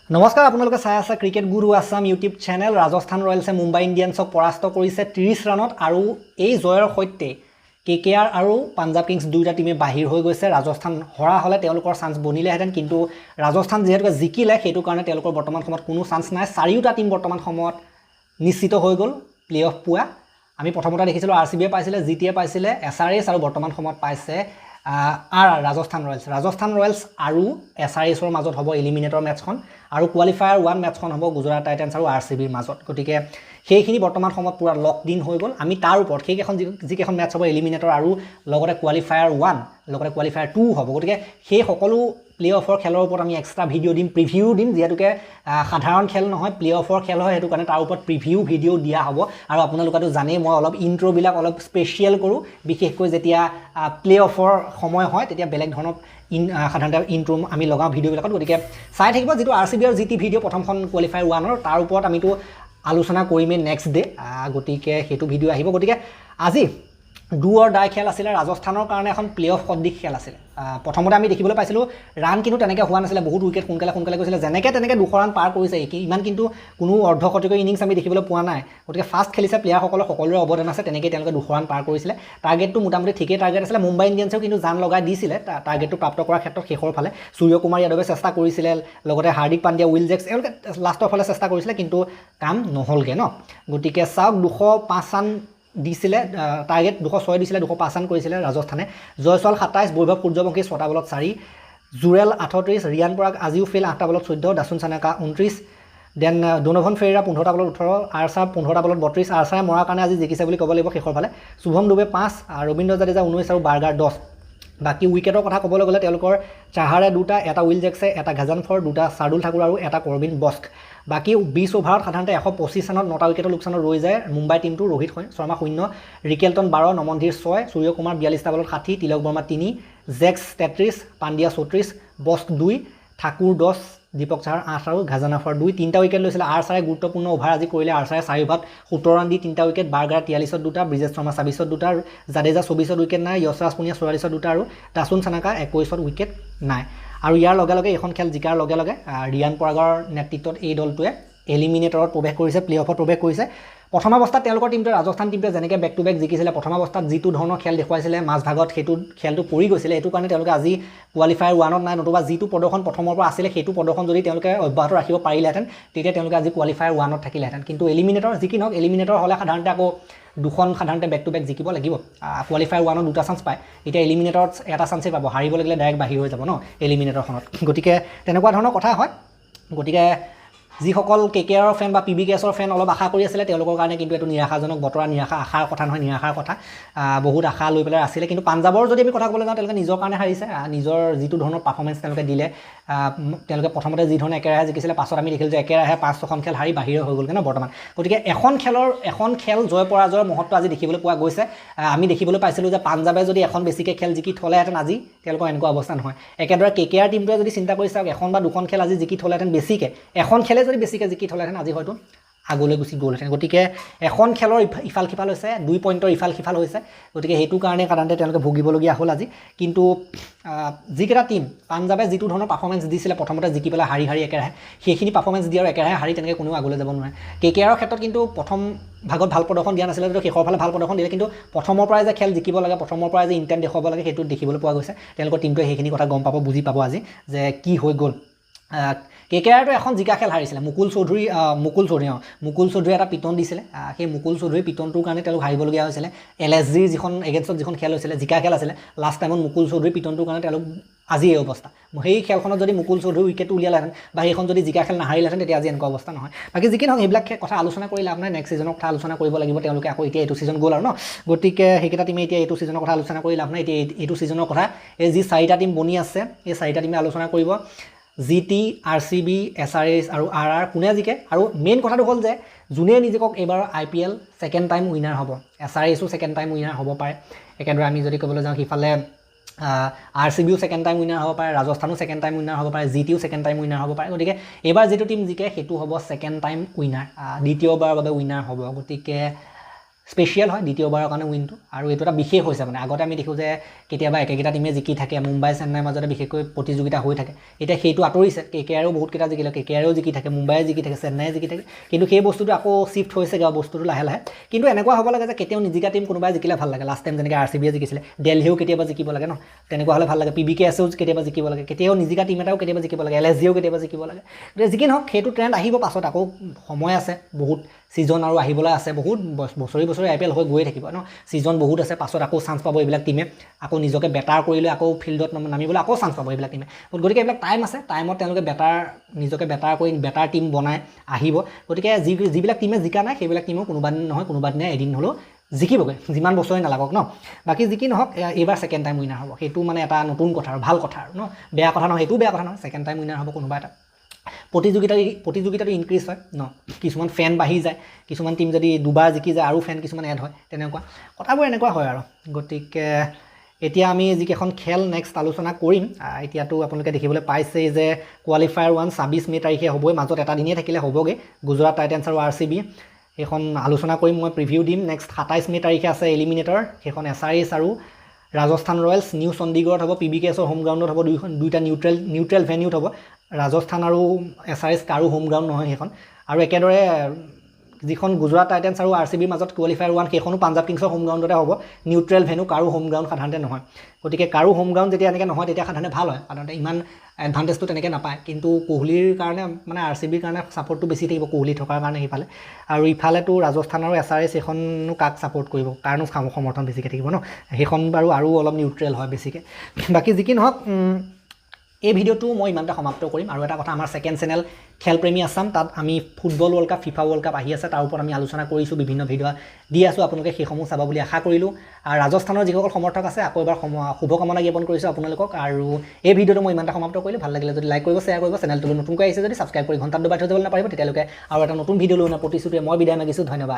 নমস্কাৰ আপোনালোকে চাই আছে ক্ৰিকেট গুৰু আছাম ইউটিউব চেনেল। ৰাজস্থান ৰয়েলছে মুম্বাই ইণ্ডিয়ানছক পৰাস্ত কৰিছে 30 ৰানত আৰু এই জয়ৰ সৈতে কেকেআৰ আৰু পাঞ্জাব কিংছ দুয়োটা টিমে বাহিৰ হৈ গৈছে। ৰাজস্থান হৰা হ'লে তেওঁলোকৰ চান্স বনিলেহেঁতেন, কিন্তু ৰাজস্থান যিহেতুকে জিকিলে সেইটো কাৰণে তেওঁলোকৰ বৰ্তমান সময়ত কোনো চান্স নাই। চাৰিওটা টিম বৰ্তমান সময়ত নিশ্চিত হৈ গ'ল প্লে অফ পোৱা। আমি প্ৰথমতে দেখিছিলোঁ RCBয়ে পাইছিলে, GTয়ে পাইছিলে, SRH আৰু বৰ্তমান সময়ত পাইছে ৰাজস্থান ৰয়েলছ আৰু SRHৰ মাজত হ'ব এলিমিনেটৰ মেটছখন আৰু কোৱালিফায়াৰ 1 মেটছখন হ'ব গুজৰাট টাইটেন্স আৰু RCBৰ মাজত। গতিকে সেইখিনি বৰ্তমান সময়ত পুৰা লকড ইন হৈ গ'ল। আমি তাৰ ওপৰত সেইকেইখন যিকেইখন মেটছ হ'ব এলিমিনেটৰ আৰু লগতে কোৱালিফায়াৰ 1 লগতে কোৱালিফায়াৰ 2 হ'ব। গতিকে সেই সকলো প্লে অফৰ খেলৰ ওপৰত আমি এক্সট্ৰা ভিডিঅ' দিম, প্ৰিভিউ দিম, যিহেতুকে সাধাৰণ খেল নহয়, প্লে অফৰ খেল হয়, সেইটো কাৰণে তাৰ ওপৰত প্ৰিভিউ ভিডিঅ' দিয়া হ'ব। আৰু আপোনালোকেতো জানেই মই অলপ ইণ্ট্ৰ'বিলাক অলপ স্পেচিয়েল কৰোঁ, বিশেষকৈ যেতিয়া প্লে অফৰ সময় হয় তেতিয়া বেলেগ ধৰণৰ সাধাৰণতে ইণ্ট্ৰ' আমি লগাওঁ ভিডিঅ'বিলাকত। গতিকে চাই থাকিব যিটো RCB আৰু GT ভিডিঅ' প্ৰথমখন কোৱালিফায়াৰ 1ৰ, তাৰ ওপৰত আমিতো আলোচনা কৰিমেই নেক্সট ডে। গতিকে সেইটো ভিডিঅ' আহিব। গতিকে আজি ডু অৰ ডাই খেল আছিলে, ৰাজস্থানৰ কাৰণে এখন প্লে অফ সদৃশ খেল আছিলে। প্ৰথমতে আমি দেখিবলৈ পাইছিলোঁ ৰান কিন্তু তেনেকৈ হোৱা নাছিলে, বহুত উইকেট সোনকালে গৈছিলে, যেনেকৈ তেনেকৈ 200 ৰান পাৰ কৰিছে। ইমান কিন্তু কোনো অৰ্ধশতকীয় ইনিংছ আমি দেখিবলৈ পোৱা নাই। গতিকে ফাৰ্ষ্ট খেলিছে প্লেয়াৰসকলৰ সকলোৰে অৱদান আছে, তেনেকৈ তেওঁলোকে 200 ৰান পাৰ কৰিছিলে। টাৰ্গেটটো মোটামুটি ঠিকেই টাৰ্গেট আছিলে। মুম্বাই ইণ্ডিয়ানছেও কিন্তু জান লগাই দিছিলে টাৰ্গেটটো প্ৰাপ্ত কৰাৰ ক্ষেত্ৰত। শেষৰ ফালে সূৰ্যকুমাৰ যাদৱে চেষ্টা কৰিছিলে, লগতে হাৰ্দিক পাণ্ডিয়া, উইল জেক্স এওঁলোকে লাষ্টৰ ফালে চেষ্টা কৰিছিলে, কিন্তু কাম নহ'লগৈ ন। গতিকে চাওক 205 ৰান দিছিলে টাৰ্গেট, 206 দিছিলে, 205 ৰান কৰিছিলে ৰাজস্থানে। জয়ছোৱাল 27, বৈভৱ সূৰ্যবংশী 6টা বলত 4, জুৰেল 38, ৰিয়ান পৰাগ আজিও ফেইল 8টা বলত 14, দাসুন চানেকা 29, দেন ডোনোভন ফেৰেৰা 15টা বলত 18, আৰ্চাৰ 15টা বলত 32, আৰ্চাৰে মৰাৰ কাৰণে আজি জিকিছে বুলি ক'ব লাগিব শেষৰ ফালে। শুভম ডুবে 5, ৰবীন্দ্ৰ জাদেজা 19 আৰু বাৰ্গাৰ 10। বাকী উইকেটৰ কথা ক'বলৈ গ'লে তেওঁলোকৰ চাহাৰে 2টা, এটা উইল জেক্সে, এটা গাজানফৰ, 2টা শাৰ্দুল ঠাকুৰ আৰু এটা কৰবিন বস্ক। বাকী 20 অভাৰত সাধাৰণতে 125 ৰানত 9টা উইকেটৰ লোকচানত ৰৈ যায় মুম্বাই টিমটো। ৰোহিত শৰ্মা 0, ৰিকেলটন 12, নমনধীৰ 6, সূৰ্যকুমাৰ 42টা বলত 60, তিলক বৰ্মা 3, জেক্স 33, পাণ্ডিয়া 34, বস্ক 2, ঠাকুৰ 10, দীপক চাহাৰ 8 আৰু গাজানাফৰ 2। 3টা উইকেট লৈছিলে। আৰ্চাৰে গুৰুত্বপূৰ্ণ অভাৰ আজি কৰিলে। আৰ্চাৰে 4 অভাৰত 17 ৰান দি 3টা উইকেট, বাৰ্গাৰ 43ত 2টা, ব্ৰিজেশ শৰ্মা 26ত 2টা, জাদেজা 24ত উইকেট নাই, যশৰাজ পুনিয়া 44ত 2টা আৰু দাসুন চানাকা 21ত উইকেট নাই। আৰু ইয়াৰ লগে লগে এইখন খেল জিকাৰ লগে লগে ৰিয়ান পৰাগৰ নেতৃত্বত এই দলটোৱে এলিমিনেটৰত প্ৰৱেশ কৰিছে, প্লে অফত প্ৰৱেশ কৰিছে। প্ৰথম অৱস্থাত তেওঁলোকৰ টিমটোৱে ৰাজস্থান টিমটোৱে যেনেকৈ বেক টু বেক জিকিছিলে, প্ৰথম অৱস্থাত যিটো ধৰণৰ খেল দেখুৱাইছিলে মাজভাগত সেইটো খেলটো পৰি গৈছিলে। সেইটো কাৰণে তেওঁলোকে আজি কোৱালিফায়াৰ 1ত নাই, নতুবা যিটো প্ৰদৰ্শন প্ৰথমৰ পৰা আছিলে সেইটো প্ৰদৰ্শন যদি তেওঁলোকে অব্যাহত ৰাখিব পাৰিলেহেঁতেন তেতিয়া তেওঁলোকে আজি কোৱালিফায়াৰ 1ত থাকিলেহেঁতেন। কিন্তু এলিমিনেটৰ যি কি নহওক, এলিমিনেটৰ হ'লে সাধাৰণতে আকৌ দুখন সাধাৰণতে বেক টু বেক জিকিব লাগিব। কোৱালিফায়াৰ 1ত 2টা চান্স পায়, এতিয়া এলিমিনেটৰত এটা চান্সেই পাব, হাৰিব লাগিলে ডাইৰেক্ট বাহিৰ হৈ যাব ন এলিমিনেটৰখনত। গতিকে তেনেকুৱা ধৰণৰ কথা হয়। গতিকে যিসকল কেকেআৰৰ ফেন বা PBKSৰ ফেন অলপ আশা কৰি আছিলে তেওঁলোকৰ কাৰণে কিন্তু এইটো নিৰাশাজনক বতৰা। আশাৰ কথা নহয়, নিৰাশাৰ কথা। বহুত আশা লৈ পেলাই আছিলে, কিন্তু পাঞ্জাবৰ যদি আমি কথা ক'বলৈ যাওঁ তেওঁলোকে নিজৰ কাৰণে হাৰিছে। নিজৰ যিটো ধৰণৰ পাৰফৰ্মেঞ্চ তেওঁলোকে দিলে, তেওঁলোকে প্ৰথমতে যি ধৰণে একেৰাহে জিকিছিলে, পাছত আমি দেখিলোঁ যে একেৰাহে 5-6খন খেল হাৰি বাহিৰ হৈ গ'লগৈ ন বৰ্তমান। গতিকে এখন খেল জয় পৰাজয়ৰ মহত্ব আজি দেখিবলৈ পোৱা গৈছে। আমি দেখিবলৈ পাইছিলোঁ যে পাঞ্জাবে যদি এখন বেছিকৈ খেল জিকি থ'লেহেঁতেন আজি তেওঁলোকৰ এনেকুৱা অৱস্থা নহয়। একেদৰে কেকেআৰ টিমটোৱে যদি চিন্তা কৰি চাওক, এখন বা দুখন খেল আজি জিকি থ'লেহেঁতেন, বেছিকৈ এখন খেলে যদি বেছিকৈ জিকি থ'লেহেঁতেন আজি হয়তো আগলৈ গুচি গ'লহেঁতেন। গতিকে এখন খেলৰ ইফাল সিফাল হৈছে, 2 পইণ্টৰ ইফাল সিফাল হৈছে। গতিকে সেইটো কাৰণে সাধাৰণতে তেওঁলোকে ভুগিবলগীয়া হ'ল আজি। কিন্তু যিকেইটা টিম পাঞ্জাবে যিটো ধৰণৰ পাৰফৰ্মেঞ্চ দিছিলে প্ৰথমতে জিকি পেলাই হাৰি একেৰাহে, সেইখিনি পাৰফৰ্মেঞ্চ দি আৰু একেৰাহে হাৰি তেনেকৈ কোনেও আগলৈ যাব নোৱাৰে। কেকেআৰৰ ক্ষেত্ৰত কিন্তু প্ৰথম ভাগত ভাল প্ৰদৰ্শন দিয়া নাছিলে, যদিও শেষৰ ফালে ভাল প্ৰদৰ্শন দিলে, কিন্তু প্ৰথমৰ পৰাই যে খেল জিকিব লাগে, প্ৰথমৰ পৰাই যে ইণ্টেণ্ট দেখুৱাব লাগে, সেইটো দেখিবলৈ পোৱা গৈছে। তেওঁলোকৰ টিমটোৱে সেইখিনি কথা গম পাব, বুজি পাব আজি যে কি হৈ গ'ল। কেকেআৰটো এখন জিকা খেল হাৰিছিলে। মুকুল চৌধুৰী এটা পিটন দিছিলে। সেই মুকুল চৌধুৰী পিটনটোৰ কাৰণে তেওঁলোক হাৰিবলগীয়া হৈছিলে। LSGৰ যিখন এগেইনষ্টত যিখন খেল হৈছিলে, জিকা খেল আছিলে, লাষ্ট টাইমত মুকুল চৌধুৰী পিটনটোৰ কাৰণে তেওঁলোক আজি এই অৱস্থা। সেই খেলখনত যদি মুকুল চৌধুৰী উইকেটটো উলিয়ালেহেঁতেন বা সেইখন যদি জিকা খেল নাহাৰিলেহেঁতেন তেতিয়া আজি এনেকুৱা অৱস্থা নহয়। বাকী যি কি নহওক সেইবিলাক কথা আলোচনা কৰি লাভ নাই, নেক্সট ছিজনৰ কথা আলোচনা কৰিব লাগিব। তেওঁলোকে আকৌ এতিয়া এইটো ছিজন গ'ল আৰু ন, গতিকে সেইকেইটা টিমে এতিয়া এইটো ছিজনৰ কথা আলোচনা কৰি লাভ নাই। এতিয়া এইটো ছিজনৰ কথা এই যি 4টা টিম বনি আছে, এই 4টা টিমে আলোচনা কৰিব। GT, RCB, SRH আৰু RR কোনে জিকে। আৰু মেইন কথাটো হ'ল যে যোনে নিজিকক এইবাৰ IPL ছেকেণ্ড টাইম উইনাৰ হ'ব। SRHও ছেকেণ্ড টাইম উইনাৰ হ'ব পাৰে। একেদৰে আমি যদি ক'বলৈ যাওঁ সিফালে RCBও ছেকেণ্ড টাইম উইনাৰ হ'ব পাৰে, ৰাজস্থানো ছেকেণ্ড টাইম উইনাৰ হ'ব পাৰে, GTও ছেকেণ্ড টাইম উইনাৰ হ'ব পাৰে। গতিকে এইবাৰ যিটো টিম জিকে সেইটো হ'ব ছেকেণ্ড টাইম উইনাৰ, দ্বিতীয়বাৰৰ বাবে উইনাৰ হ'ব। গতিকে স্পেচিয়েল হয় দ্বিতীয়বাৰৰ কাৰণে উইনটো আৰু এইটো এটা বিশেষ হৈছে মানে আগতে আমি দেখোঁ যে কেতিয়াবা একেকেইটা টিমে জিকি থাকে মুম্বাই চেন্নাইৰ মাজতে বিশেষকৈ প্ৰতিযোগিতা হৈ থাকে এতিয়া সেইটো আঁতৰিছে KKRও বহুতকেইটা জিকিলে KKRও জিকি থাকে মুম্বাইয়ে জিকি থাকে চেন্নাইয়ে জিকি থাকে কিন্তু সেই বস্তুটো আকৌ চিফ্ট হৈছেগৈ বস্তুটো লাহে লাহে কিন্তু এনেকুৱা হ'ব লাগে যে কেতিয়াও নিজিকা টিম কোনোবাই জিকিলে ভাল লাগে লাষ্ট টাইম যেনেকৈ RCBয়ে জিকিছিলে দিল্লীও কেতিয়াবা জিকিব লাগে ন তেনেকুৱা হ'লে ভাল লাগে PBKSও কেতিয়াবা জিকিব লাগে কেতিয়াও নিজিকা টিম এটাও কেতিয়াবা জিকিব লাগে LSGও কেতিয়াবা জিকিব লাগে গতিকে যিকি নহওক সেইটো ট্ৰেণ্ড আহিব পাছত আকৌ সময় আছে বহুত ছিজন আৰু আহিবলৈ আছে বহুত বছৰি IPL হৈ গৈ থাকিব ন ছিজন বহুত আছে পাছত আকৌ চান্স পাব এইবিলাক টিমে আকৌ নিজকে বেটাৰ কৰিলে আকৌ ফিল্ডত নামিবলৈ আকৌ চান্স পাব এইবিলাক টিমে গতিকে এইবিলাক টাইম আছে টাইমত তেওঁলোকে নিজকে বেটাৰ কৰি বেটাৰ টিম বনাই আহিব গতিকে যিবিলাক টিমে জিকা নাই সেইবিলাক টিমো কোনোবা দিন নহয় কোনোবা দিনে এদিন হ'লেও জিকিবগৈ যিমান বছৰে নালাগক ন বাকী যিকি নহওক এইবাৰ ছেকেণ্ড টাইম উইনাৰ হ'ব সেইটো মানে এটা নতুন কথা আৰু ভাল কথা আৰু ন বেয়া কথা নহয় সেইটোও বেয়া কথা নহয় ছেকেণ্ড টাইম উইনাৰ হ'ব কোনোবা এটা প্ৰতিযোগিতাটো ইনক্ৰিজ হয় ন কিছুমান ফেন বাঢ়ি যায় কিছুমান টিম যদি দুবাৰ জিকি যায় আৰু ফেন কিছুমান এড হয় তেনেকুৱা কথাবোৰ এনেকুৱা হয় আৰু গতিকে এতিয়া আমি যিকেইখন খেল নেক্সট আলোচনা কৰিম এতিয়াতো আপোনালোকে দেখিবলৈ পাইছেই যে কোৱালিফায়াৰ 1 26 মে' তাৰিখে হ'বই মাজত এটা দিনেই থাকিলে হ'বগৈ গুজৰাট টাইটেন্স আৰু RCB সেইখন আলোচনা কৰিম মই প্ৰিভিউ দিম নেক্সট 27 মে' তাৰিখে আছে এলিমিনেটৰ সেইখন SRH আৰু ৰাজস্থান ৰয়েলছ নিউ চণ্ডীগড়ত হ'ব PBKSৰ হোম গ্ৰাউণ্ডত হ'ব দুইটা নিউট্ৰেল ভেনিউত হ'ব ৰাজস্থান আৰু SRH কাৰো হোম গ্ৰাউণ্ড নহয় সেইখন আৰু একেদৰে যিখন গুজৰাট টাইটেন্স আৰু RCBৰ মাজত কোৱালিফায়াৰ 1 সেইখনো পাঞ্জাব কিংছৰ হোম গ্ৰাউণ্ডতে হ'ব নিউট্ৰেল ভেনু কাৰো হোম গ্ৰাউণ্ড সাধাৰণতে নহয় গতিকে কাৰো হোম গ্ৰাউণ্ড যেতিয়া এনেকৈ নহয় তেতিয়া সাধাৰণতে ভাল হয় সাধাৰণতে ইমান এডভান্টেজটো তেনেকৈ নাপায় কিন্তু কোহলিৰ কাৰণে মানে RCBৰ কাৰণে ছাপৰ্টটো বেছি থাকিব কোহলি থকাৰ কাৰণে সেইফালে আৰু ইফালেতো ৰাজস্থান আৰু SRH সেইখনো কাক ছাপৰ্ট কৰিব কাৰণো সমৰ্থন বেছিকৈ থাকিব ন সেইখন বাৰু আৰু অলপ নিউট্ৰেল হয় বেছিকৈ বাকী যি কি নহওক এই ভিডিঅ'টো মই ইমানতে সমাপ্ত কৰিম আৰু এটা কথা আমাৰ ছেকেণ্ড চেনেল খেলপ্ৰেমী আছাম তাত আমি football world cup FIFA world cup আহি আছে তাৰ ওপৰত আমি আলোচনা কৰিছোঁ বিভিন্ন ভিডিঅ' দি আছোঁ আপোনালোকে সেইসমূহ চাব বুলি আশা কৰিলোঁ আৰু ৰাজস্থানৰ যিসকল সমৰ্থক আছে আকৌ এবাৰ শুভকামনা জ্ঞাপন কৰিছোঁ আপোনালোকক আৰু এই ভিডিঅ'টো মই ইমানতে সমাপ্ত কৰিলোঁ ভাল লাগিলে যদি লাইক কৰিব শ্বেয়াৰ কৰিব চেনেলটো নতুনকৈ আহিছে যদি ছাবস্ক্ৰাইব কৰি ঘণ্টাত দবাই থৈ যাবলৈ নাপাৰিব তেতিয়ালৈকে আৰু এটা নতুন ভিডিঅ' লৈ প্ৰতিশ্ৰুতিৰে মই বিদায় মাগিছোঁ ধন্যবাদ